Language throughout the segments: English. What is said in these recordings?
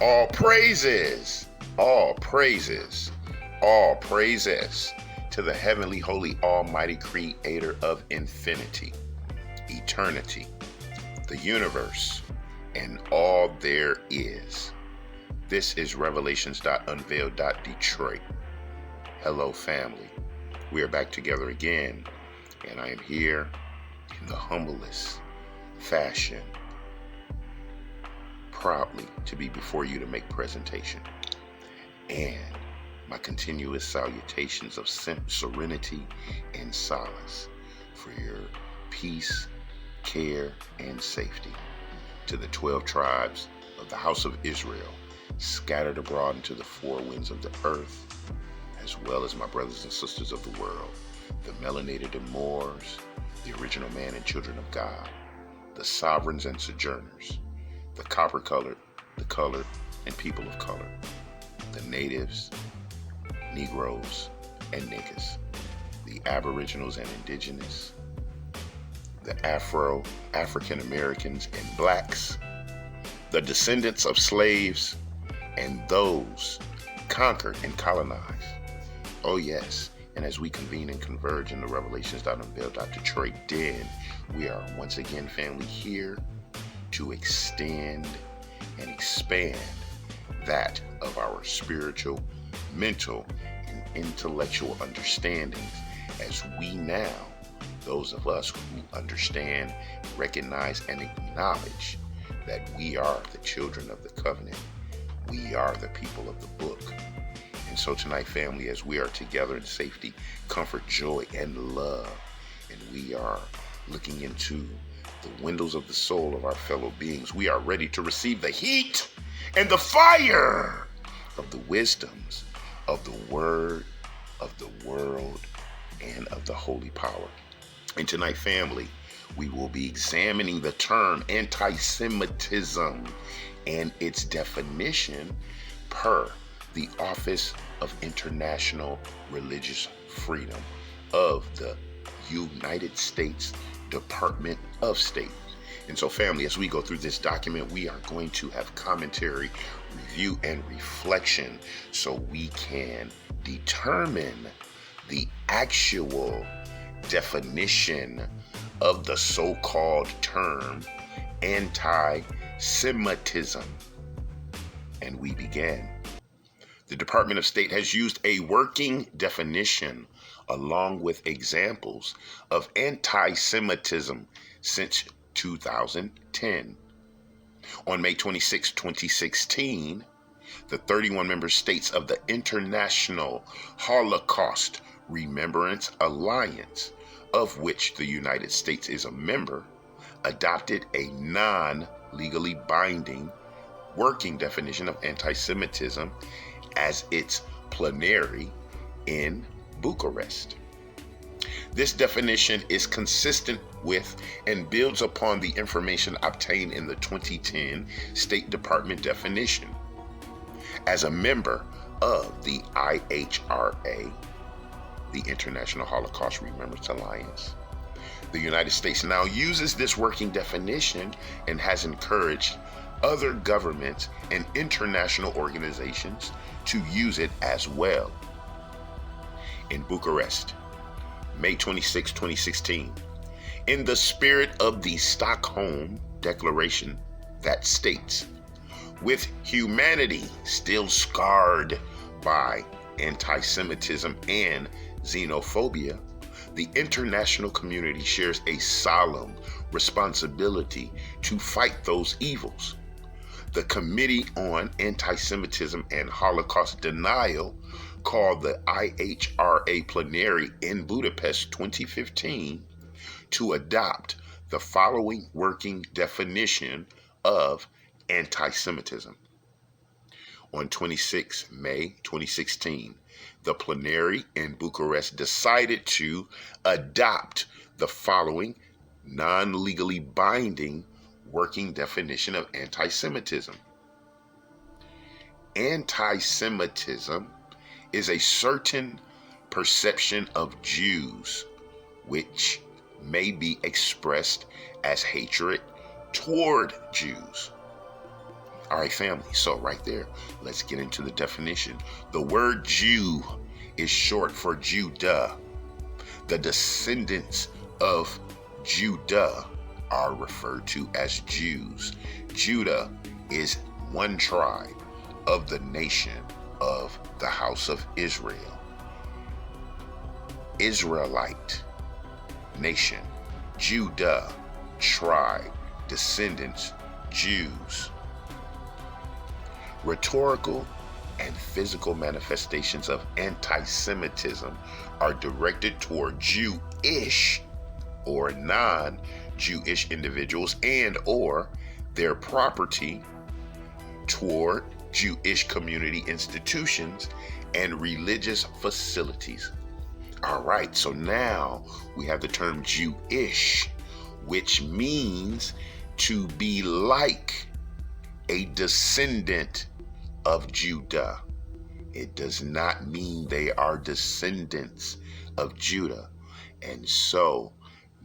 All praises, all praises, all praises to the heavenly, holy, almighty creator of infinity, eternity, the universe, and all there is. This is Revelations.Unveiled. Detroit. Hello, family. We are back together again, and I am here in the humblest fashion, proudly to be before you to make presentation. And my continuous salutations of serenity and solace for your peace, care, and safety to the 12 tribes of the house of Israel scattered abroad into the four winds of the earth, as well as my brothers and sisters of the world, the melanated and Moors, the original man and children of God, the sovereigns and sojourners, the copper-colored, the colored, and people of color, the natives, Negroes, and niggas, the aboriginals and indigenous, the African Americans and blacks, the descendants of slaves, and those conquered and colonized. Oh yes, and as we convene and converge in the Revelations.Unveiled. Detroit den, we are once again, family, here to extend and expand that of our spiritual, mental, and intellectual understandings as we now, those of us who understand, recognize, and acknowledge that we are the children of the covenant. We are the people of the book. And so tonight, family, as we are together in safety, comfort, joy, and love, and we are looking into the windows of the soul of our fellow beings, we are ready to receive the heat and the fire of the wisdoms of the word, of the world, and of the holy power. And tonight, family, we will be examining the term anti-Semitism and its definition per the Office of International Religious Freedom of the United States Department of State. And so, family, as we go through this document, we are going to have commentary, review, and reflection so we can determine the actual definition of the so-called term anti-Semitism. And we began. The Department of State has used a working definition along with examples of anti-Semitism since 2010. On May 26, 2016, the 31 member states of the International Holocaust Remembrance Alliance, of which the United States is a member, adopted a non-legally binding working definition of anti-Semitism as its plenary in Bucharest. This definition is consistent with and builds upon the information obtained in the 2010 State Department definition. As a member of the IHRA, the International Holocaust Remembrance Alliance, the United States now uses this working definition and has encouraged other governments and international organizations to use it as well. In Bucharest, May 26, 2016, in the spirit of the Stockholm Declaration that states, with humanity still scarred by anti-Semitism and xenophobia, the international community shares a solemn responsibility to fight those evils. The Committee on Anti-Semitism and Holocaust Denial, called the IHRA Plenary in Budapest 2015, to adopt the following working definition of anti-Semitism. On 26 May 2016, the plenary in Bucharest decided to adopt the following non-legally binding working definition of anti-Semitism. Anti-Semitism is a certain perception of Jews which may be expressed as hatred toward Jews. All right, family. So right there, let's get into the definition. The word Jew is short for Judah. The descendants of Judah are referred to as Jews. Judah is one tribe of the nation of the house of Israel. Israelite, nation. Judah, tribe, descendants, Jews. Rhetorical and physical manifestations of anti-Semitism are directed toward Jewish or non-Jewish individuals and or their property, toward Jewish community institutions and religious facilities. All right, so now we have the term Jewish, which means to be like a descendant of Judah. It does not mean they are descendants of Judah. And so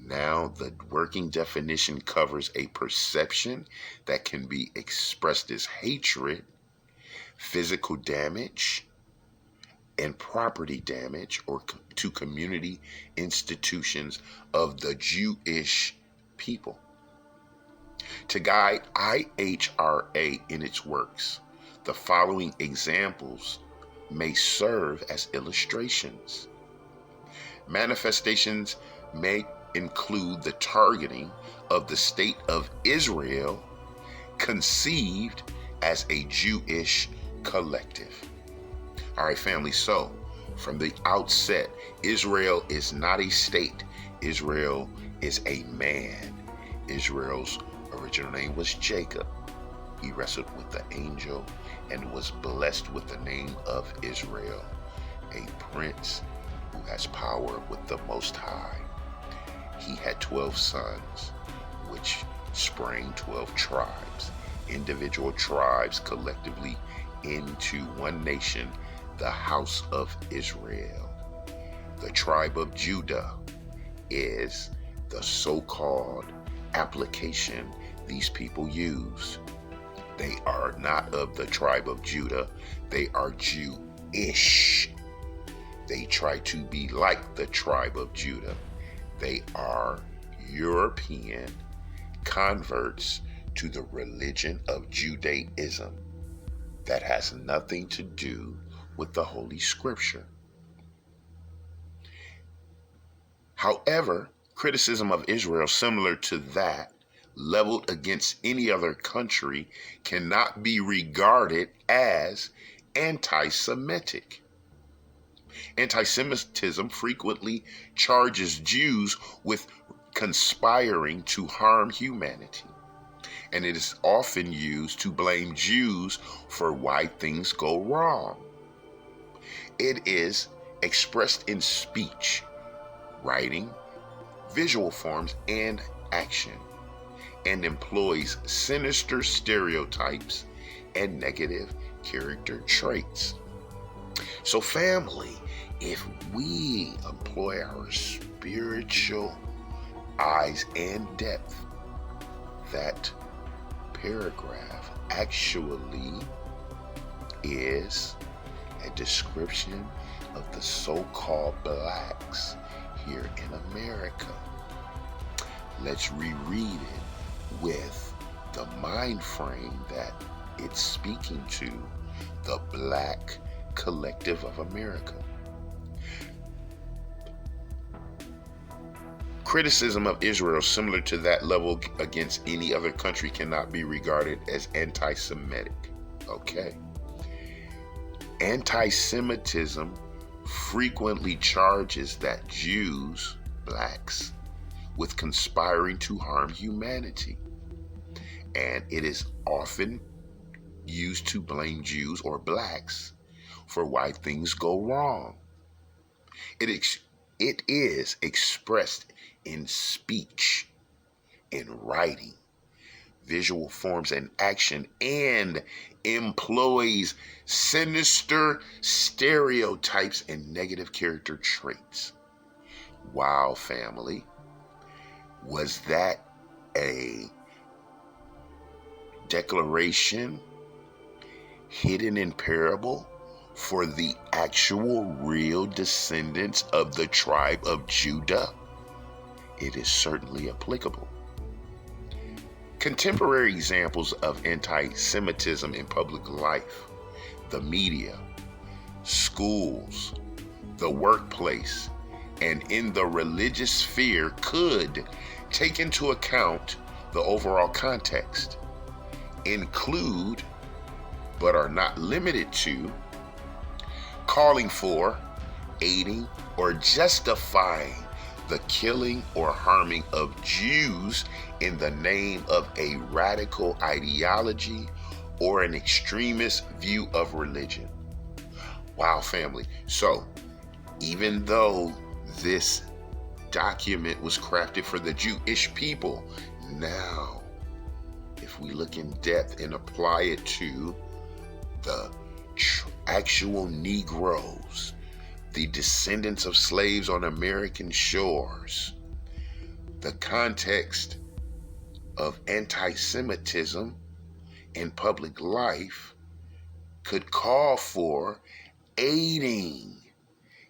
now the working definition covers a perception that can be expressed as hatred, physical damage, and property damage or to community institutions of the Jewish people. To guide IHRA in its works, the following examples may serve as illustrations. Manifestations may include the targeting of the state of Israel conceived as a Jewish collective. All right, family, so from the outset, Israel is not a state. Israel is a man. Israel's original name was Jacob. He wrestled with the angel and was blessed with the name of Israel, a prince who has power with the Most High. He had 12 sons, which sprang 12 tribes, individual tribes collectively into one nation, the house of Israel. The tribe of Judah is the so-called application these people use. They are not of the tribe of Judah. They are Jewish. They try to be like the tribe of Judah. They are European converts to the religion of Judaism that has nothing to do with the Holy Scripture. However, criticism of Israel similar to that leveled against any other country cannot be regarded as anti-Semitic. Anti-Semitism frequently charges Jews with conspiring to harm humanity, and it is often used to blame Jews for why things go wrong. It is expressed in speech, writing, visual forms, and action, and employs sinister stereotypes and negative character traits. So family, if we employ our spiritual eyes and depth, that paragraph actually is a description of the so-called blacks here in America. Let's reread it with the mind frame that it's speaking to, the black collective of America. Criticism of Israel similar to that level against any other country cannot be regarded as anti-Semitic. Okay. Anti-Semitism frequently charges that Jews, blacks, with conspiring to harm humanity. And it is often used to blame Jews or blacks for why things go wrong. It is expressed in speech, in writing, visual forms, and action, and employs sinister stereotypes and negative character traits. Wow, family. Was that a declaration hidden in parable for the actual real descendants of the tribe of Judah? It is certainly applicable. Contemporary examples of anti-Semitism in public life, the media, schools, the workplace, and in the religious sphere could take into account the overall context, include, but are not limited to, calling for, aiding, or justifying the killing or harming of Jews in the name of a radical ideology or an extremist view of religion. Wow, family. So, even though this document was crafted for the Jewish people, now, if we look in depth and apply it to the actual Negroes, the descendants of slaves on American shores, the context of anti-Semitism in public life could call for aiding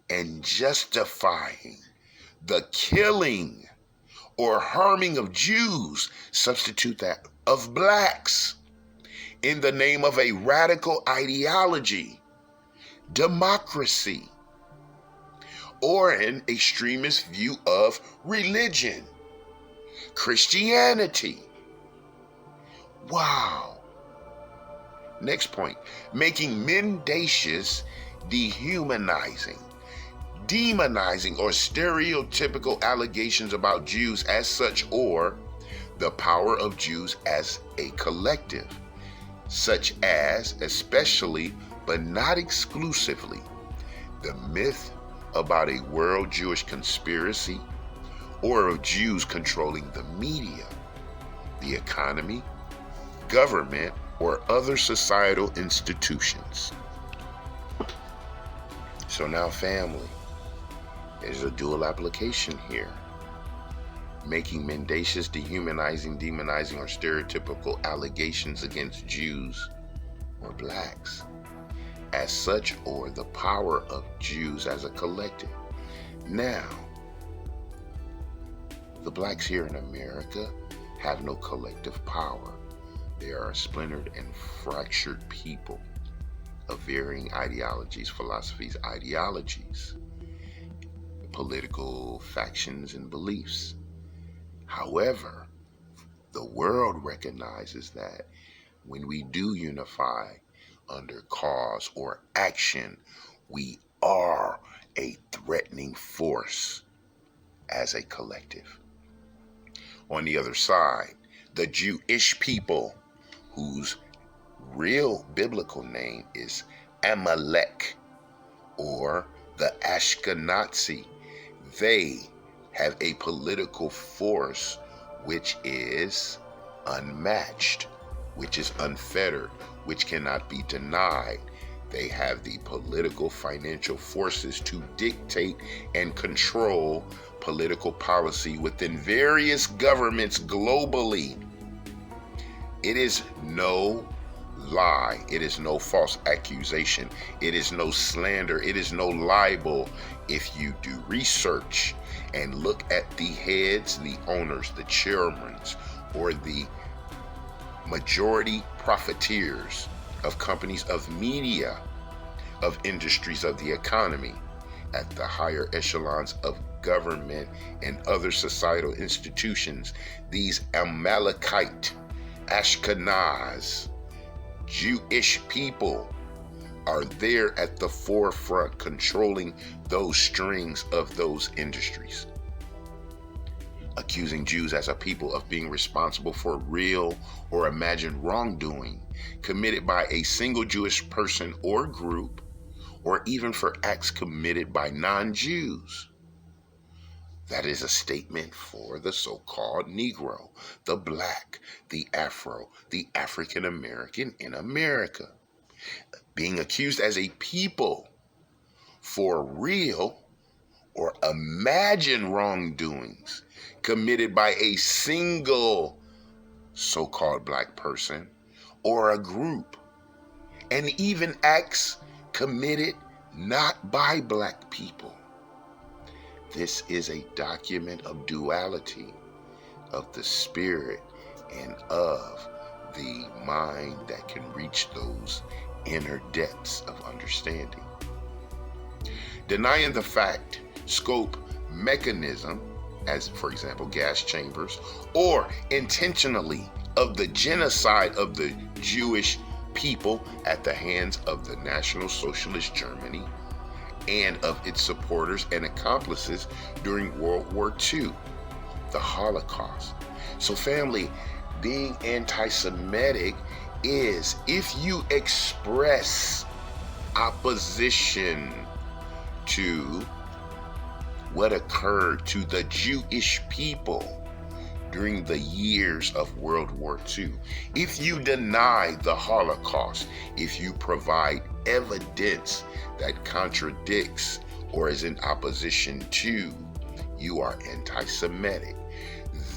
and justifying the killing or harming of Jews, substitute that, of blacks, in the name of a radical ideology, democracy, or an extremist view of religion, Christianity. Wow. Next point, making mendacious, dehumanizing, demonizing, or stereotypical allegations about Jews as such, or the power of Jews as a collective, such as, especially but not exclusively, the myth about a world Jewish conspiracy or of Jews controlling the media, the economy, government, or other societal institutions. So now, family, there's a dual application here. Making mendacious, dehumanizing, demonizing, or stereotypical allegations against Jews or blacks as such, or the power of Jews as a collective. Now, the blacks here in America have no collective power. They are a splintered and fractured people of varying ideologies, philosophies, political factions, and beliefs. However, the world recognizes that when we do unify under cause or action, we are a threatening force as a collective. On the other side, the Jewish people, whose real biblical name is Amalek, or the Ashkenazi, they have a political force which is unmatched, which is unfettered, which cannot be denied. They have the political, financial forces to dictate and control political policy within various governments globally. It is no lie. It is no false accusation. It is no slander. It is no libel. If you do research and look at the heads, the owners, the chairmen, or the majority profiteers of companies, of media, of industries, of the economy, at the higher echelons of government and other societal institutions, these Amalekite, Ashkenaz, Jewish people are there at the forefront, controlling those strings of those industries, accusing Jews as a people of being responsible for real or imagined wrongdoing committed by a single Jewish person or group, or even for acts committed by non-Jews. That is a statement for the so-called Negro, the black, the Afro, the African American in America, being accused as a people for real or imagined wrongdoings committed by a single so-called black person or a group, and even acts committed not by black people. This is a document of duality of the spirit and of the mind that can reach those inner depths of understanding. Denying the fact, scope, mechanism, as for example gas chambers, or intentionally of the genocide of the Jewish people at the hands of the National Socialist Germany and of its supporters and accomplices during World War II, the Holocaust. So family, being anti-Semitic is if you express opposition to what occurred to the Jewish people during the years of World War II. If you deny the Holocaust, if you provide evidence that contradicts or is in opposition to, you are anti-Semitic.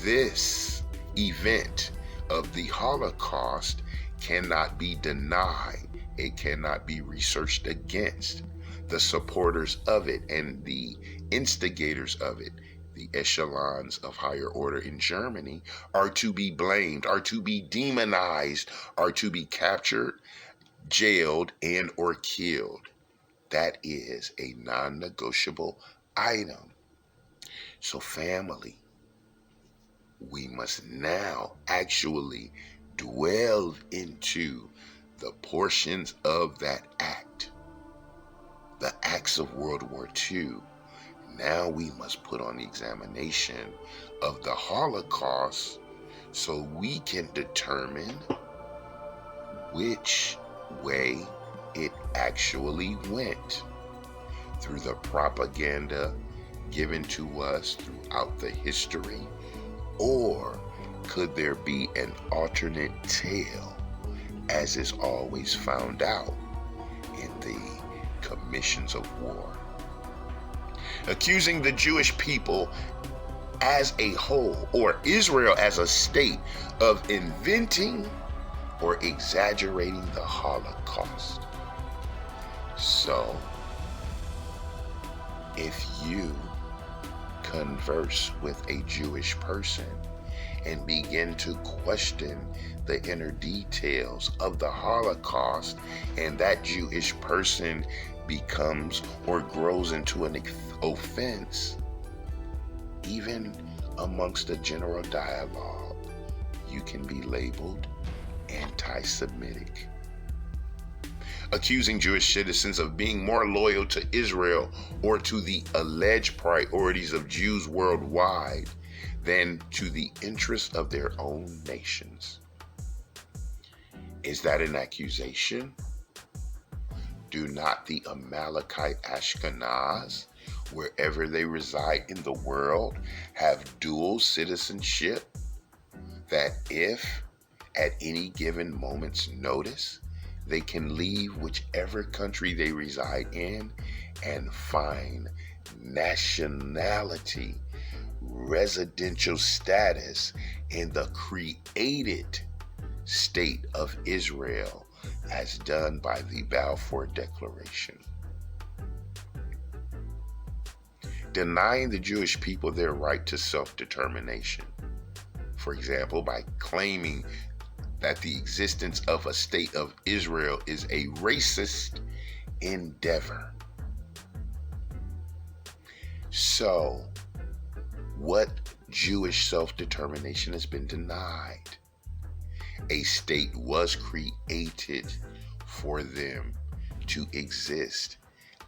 This event of the Holocaust cannot be denied. It cannot be researched against. The supporters of it and the instigators of it, the echelons of higher order in Germany, are to be blamed, are to be demonized, are to be captured, jailed, and or killed. That is a non-negotiable item. So family, we must now actually dwell into the portions of that act, the acts of World War II. Now we must put on the examination of the Holocaust so we can determine which way it actually went through the propaganda given to us throughout the history, or could there be an alternate tale, as is always found out in the commissions of war? Accusing the Jewish people as a whole, or Israel as a state, of inventing or exaggerating the Holocaust. So, if you converse with a Jewish person and begin to question the inner details of the Holocaust, and that Jewish person becomes or grows into an offense, even amongst the general dialogue, you can be labeled anti-Semitic. Accusing Jewish citizens of being more loyal to Israel or to the alleged priorities of Jews worldwide than to the interests of their own nations. Is that an accusation? Do not the Amalekite Ashkenaz, wherever they reside in the world, have dual citizenship? That if at any given moment's notice, they can leave whichever country they reside in and find nationality, residential status in the created state of Israel, as done by the Balfour Declaration. Denying the Jewish people their right to self-determination, for example, by claiming that the existence of a state of Israel is a racist endeavor. So, what Jewish self-determination has been denied? A state was created for them to exist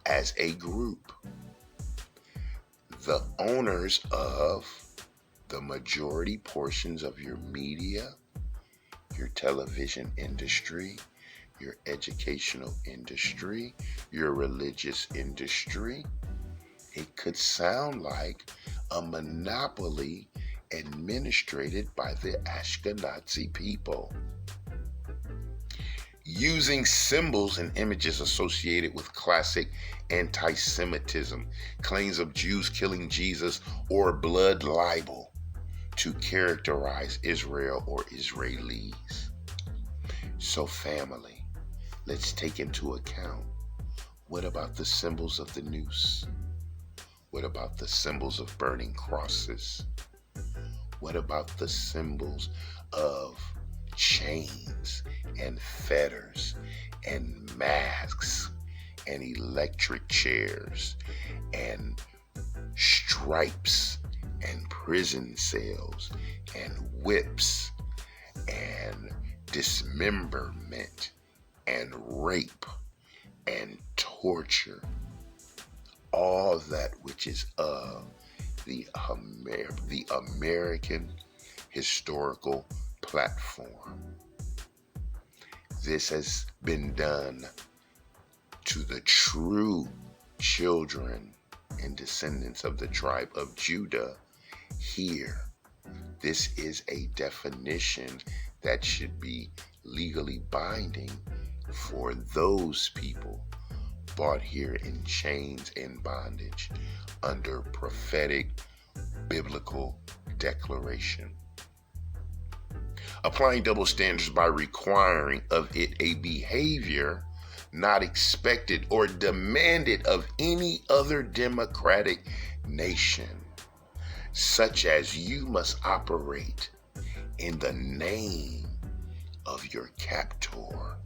as a group. The owners of the majority portions of your media, your television industry, your educational industry, your religious industry, it could sound like a monopoly administrated by the Ashkenazi people. Using symbols and images associated with classic anti-Semitism, claims of Jews killing Jesus, or blood libel to characterize Israel or Israelis. So family, let's take into account, what about the symbols of the noose? What about the symbols of burning crosses? What about the symbols of chains and fetters and masks and electric chairs and stripes and prison cells and whips and dismemberment and rape and torture? All that which is of the American historical platform. This has been done to the true children and descendants of the tribe of Judah here. This is a definition that should be legally binding for those people brought here in chains and bondage under prophetic biblical declaration. Applying double standards by requiring of it a behavior not expected or demanded of any other democratic nation, such as you must operate in the name of your captor,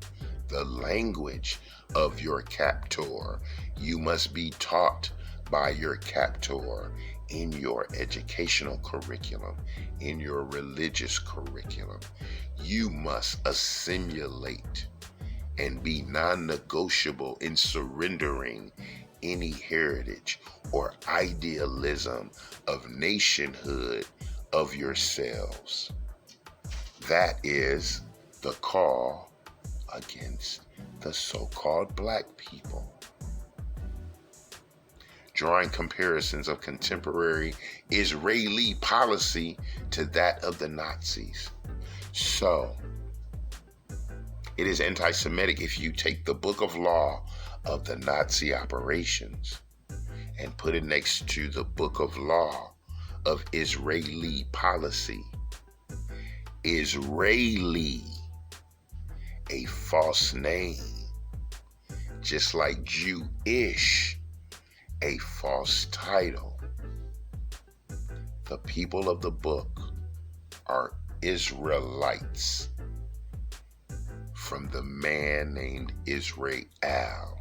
the language of your captor. You must be taught by your captor in your educational curriculum, in your religious curriculum. You must assimilate and be non-negotiable in surrendering any heritage or idealism of nationhood of yourselves. That is the call against the so-called black people. Drawing comparisons of contemporary Israeli policy to that of the Nazis. So, it is anti-Semitic if you take the book of law of the Nazi operations and put it next to the book of law of Israeli policy. Israeli, a false name, just like Jewish, a false title. The people of the book are Israelites from the man named Israel,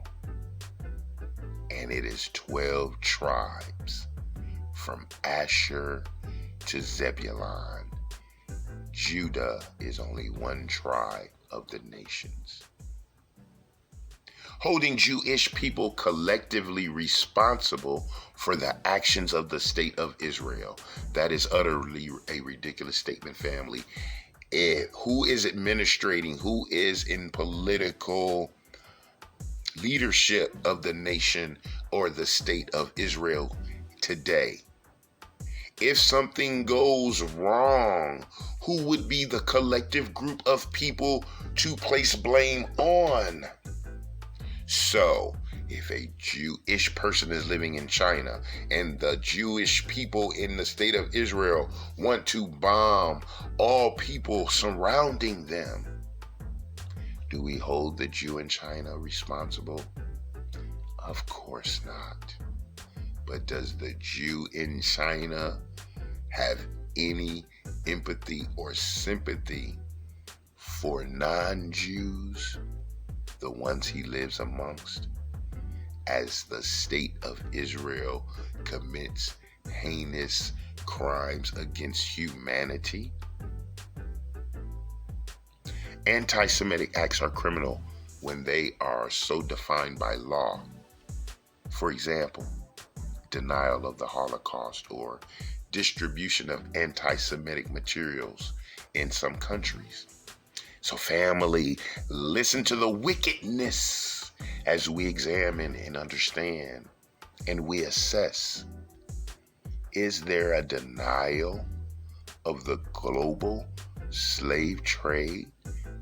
and it is 12 tribes from Asher to Zebulun. Judah is only one tribe of the nations. Holding Jewish people collectively responsible for the actions of the state of Israel. That is utterly a ridiculous statement, family. Who is administrating, who is in political leadership of the nation or the state of Israel today? If something goes wrong, who would be the collective group of people to place blame on? So, if a Jewish person is living in China and the Jewish people in the state of Israel want to bomb all people surrounding them, do we hold the Jew in China responsible? Of course not. But does the Jew in China have any empathy or sympathy for non-Jews, the ones he lives amongst, as the state of Israel commits heinous crimes against humanity? Anti-Semitic acts are criminal when they are so defined by law. For example, denial of the Holocaust or distribution of anti-Semitic materials in some countries. So family, listen to the wickedness as we examine and understand and we assess. Is there a denial of the global slave trade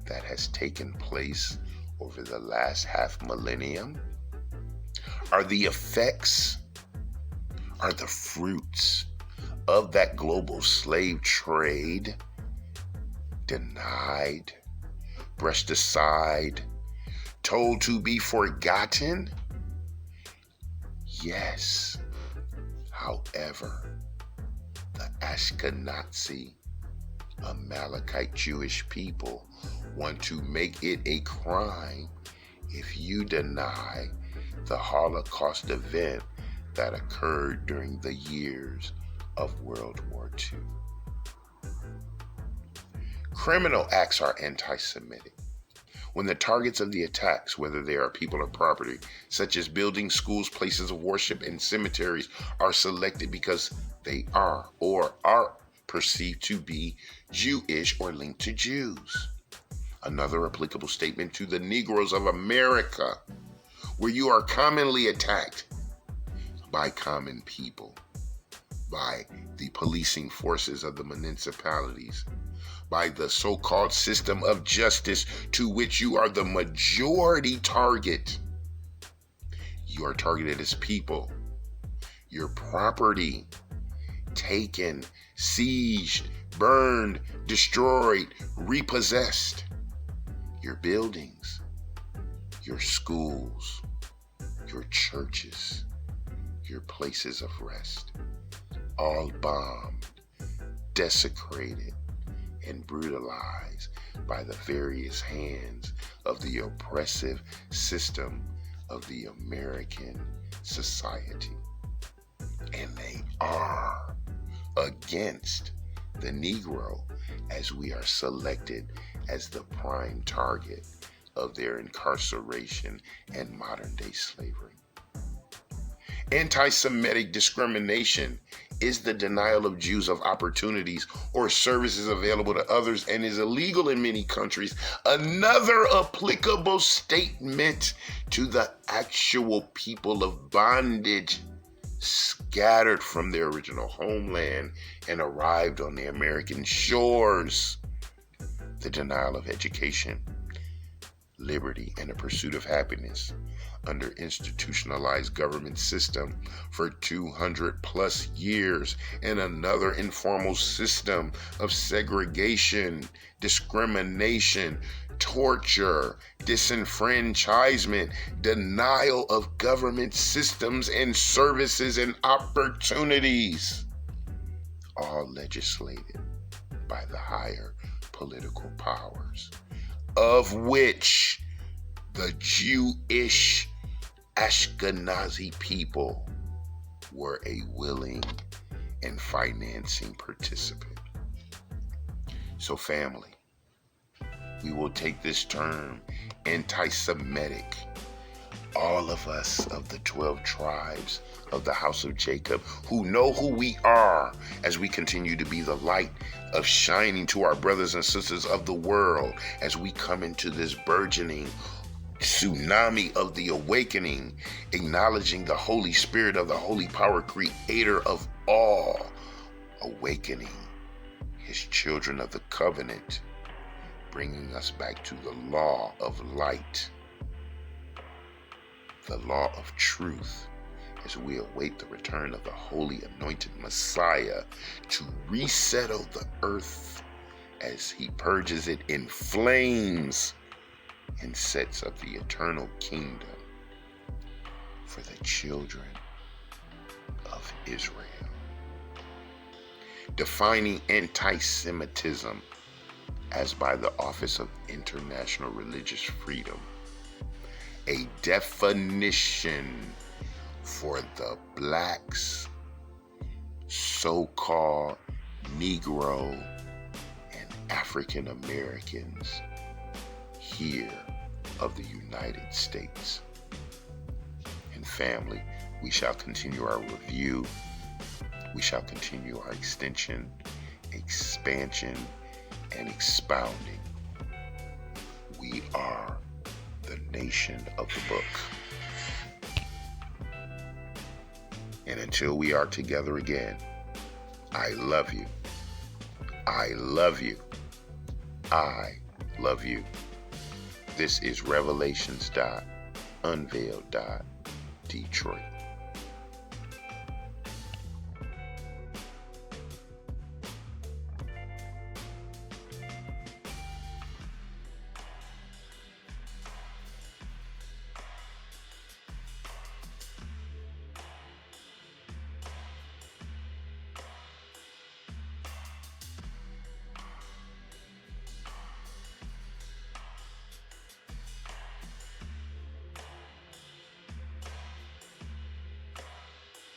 that has taken place over the last half millennium? Are the effects, are the fruits of that global slave trade denied, brushed aside, told to be forgotten? Yes. However, the Ashkenazi, Amalekite Jewish people want to make it a crime if you deny the Holocaust event that occurred during the years of World War II. Criminal acts are anti-Semitic. When the targets of the attacks, whether they are people or property, such as buildings, schools, places of worship, and cemeteries, are selected because they are or are perceived to be Jewish or linked to Jews. Another applicable statement to the Negroes of America, where you are commonly attacked by common people, by the policing forces of the municipalities, by the so-called system of justice to which you are the majority target. You are targeted as people, your property taken, sieged, burned, destroyed, repossessed, your buildings, your schools, your churches, your places of rest, all bombed, desecrated, and brutalized by the various hands of the oppressive system of the American society. And they are against the Negro, as we are selected as the prime target of their incarceration and modern-day slavery. Anti-Semitic discrimination is the denial of Jews of opportunities or services available to others and is illegal in many countries. Another applicable statement to the actual people of bondage scattered from their original homeland and arrived on the American shores. The denial of education, liberty, and the pursuit of happiness under institutionalized government system for 200 plus years, and another informal system of segregation, discrimination, torture, disenfranchisement, denial of government systems and services and opportunities, all legislated by the higher political powers, of which the Jewish Ashkenazi people were a willing and financing participant. So family, we will take this term anti-Semitic. All of us of the 12 tribes of the house of Jacob who know who we are as we continue to be the light of shining to our brothers and sisters of the world as we come into this burgeoning tsunami of the awakening, acknowledging the Holy Spirit of the Holy Power, creator of all, awakening his children of the covenant, bringing us back to the law of light, the law of truth, as we await the return of the holy anointed Messiah to resettle the earth as he purges it in flames and sets up the eternal kingdom for the children of Israel. Defining anti-Semitism as by the Office of International Religious Freedom, a definition for the blacks, so-called Negro, and African Americans here of the United States. And family, we shall continue our review. We shall continue our extension, expansion, and expounding. We are the nation of the book. And until we are together again, I love you. I love you. I love you. This is Revelations.Unveiled. Detroit.